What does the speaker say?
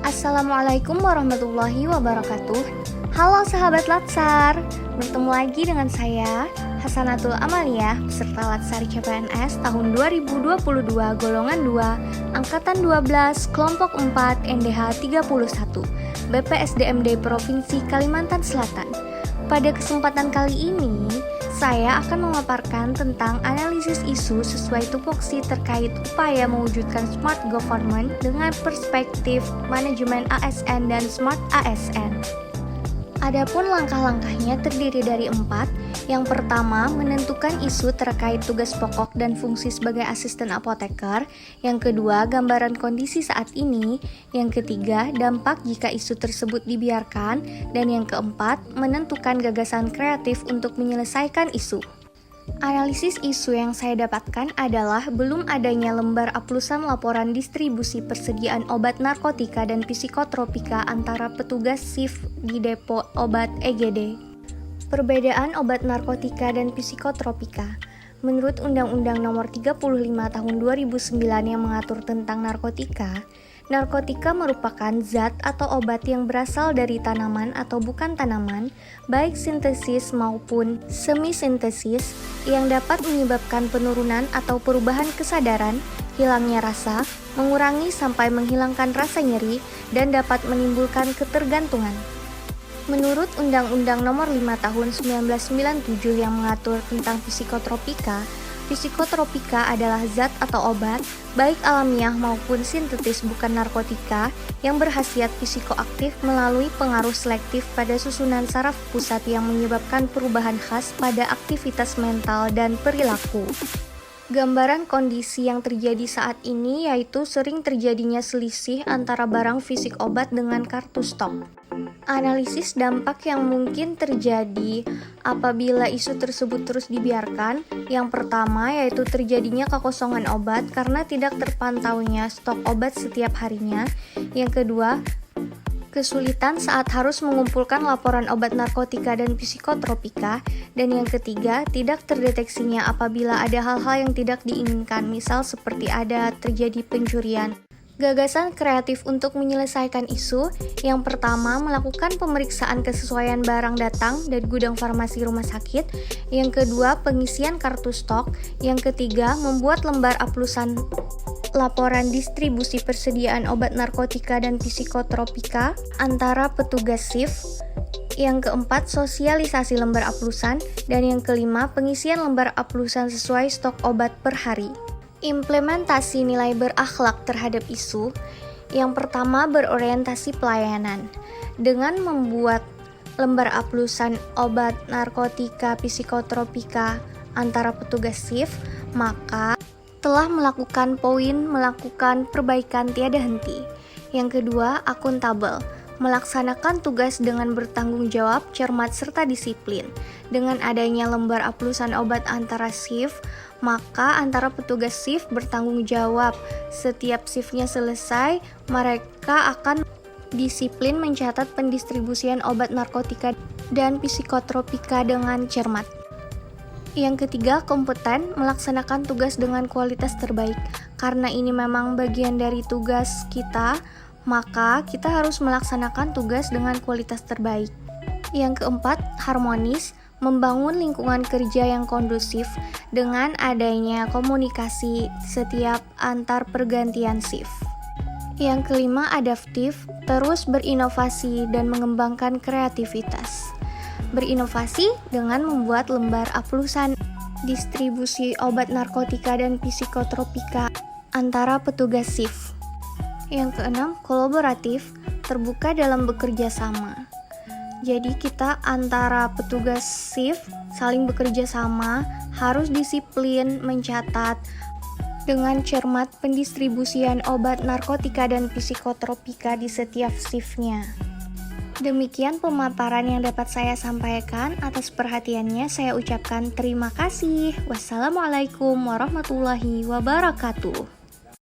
Assalamualaikum warahmatullahi wabarakatuh. Halo sahabat Latsar, bertemu lagi dengan saya Hasanatul Amalia, peserta Latsar CPNS tahun 2022 golongan 2, angkatan 12, kelompok 4, NDH 31, BPSDMD Provinsi Kalimantan Selatan. Pada kesempatan kali ini, saya akan memaparkan tentang analisis isu sesuai tupoksi terkait upaya mewujudkan smart government dengan perspektif manajemen ASN dan smart ASN. Adapun langkah-langkahnya terdiri dari 4. Yang pertama, menentukan isu terkait tugas pokok dan fungsi sebagai asisten apoteker. Yang kedua, gambaran kondisi saat ini. Yang ketiga, dampak jika isu tersebut dibiarkan. Dan yang keempat, menentukan gagasan kreatif untuk menyelesaikan isu. Analisis isu yang saya dapatkan adalah belum adanya lembar aplusan laporan distribusi persediaan obat narkotika dan psikotropika antara petugas SIF di depo obat EGD. Perbedaan obat narkotika dan psikotropika. Menurut Undang-Undang Nomor 35 Tahun 2009 yang mengatur tentang narkotika, narkotika merupakan zat atau obat yang berasal dari tanaman atau bukan tanaman, baik sintesis maupun semi-sintesis, yang dapat menyebabkan penurunan atau perubahan kesadaran, hilangnya rasa, mengurangi sampai menghilangkan rasa nyeri, dan dapat menimbulkan ketergantungan. Menurut Undang-Undang Nomor 5 Tahun 1997 yang mengatur tentang psikotropika, psikotropika adalah zat atau obat, baik alamiah maupun sintetis bukan narkotika, yang berkhasiat psikoaktif melalui pengaruh selektif pada susunan saraf pusat yang menyebabkan perubahan khas pada aktivitas mental dan perilaku. Gambaran kondisi yang terjadi saat ini yaitu sering terjadinya selisih antara barang fisik obat dengan kartu stok. Analisis dampak yang mungkin terjadi apabila isu tersebut terus dibiarkan. Yang pertama yaitu terjadinya kekosongan obat karena tidak terpantaunya stok obat setiap harinya. Yang kedua, kesulitan saat harus mengumpulkan laporan obat narkotika dan psikotropika. Dan yang ketiga, tidak terdeteksinya apabila ada hal-hal yang tidak diinginkan, misal seperti ada terjadi pencurian. Gagasan kreatif untuk menyelesaikan isu. Yang pertama, melakukan pemeriksaan kesesuaian barang datang dari gudang farmasi rumah sakit. Yang kedua, pengisian kartu stok. Yang ketiga, membuat lembar aplusan laporan distribusi persediaan obat narkotika dan psikotropika antara petugas SIF. Yang keempat, sosialisasi lembar aplusan. Dan yang kelima, pengisian lembar aplusan sesuai stok obat per hari. Implementasi nilai berakhlak terhadap isu. Yang pertama, berorientasi pelayanan. Dengan membuat lembar aplusan obat narkotika psikotropika antara petugas SIF, maka telah melakukan melakukan perbaikan tiada henti. Yang kedua, akuntabel. Melaksanakan tugas dengan bertanggung jawab, cermat, serta disiplin. Dengan adanya lembar aplusan obat antara SIF, maka antara petugas SIF bertanggung jawab. Setiap shiftnya selesai, mereka akan disiplin mencatat pendistribusian obat narkotika dan psikotropika dengan cermat. Yang ketiga, kompeten, melaksanakan tugas dengan kualitas terbaik. Karena ini memang bagian dari tugas kita, maka kita harus melaksanakan tugas dengan kualitas terbaik. Yang keempat, harmonis, membangun lingkungan kerja yang kondusif dengan adanya komunikasi setiap antar pergantian shift. Yang kelima, adaptif, terus berinovasi dan mengembangkan kreativitas. Berinovasi dengan membuat lembar aplusan distribusi obat narkotika dan psikotropika antara petugas SIF. Yang keenam, kolaboratif, terbuka dalam bekerja sama. Jadi kita antara petugas SIF saling bekerja sama, harus disiplin mencatat dengan cermat pendistribusian obat narkotika dan psikotropika di setiap shiftnya. Demikian pemaparan yang dapat saya sampaikan. Atas perhatiannya saya ucapkan terima kasih. Wassalamualaikum warahmatullahi wabarakatuh.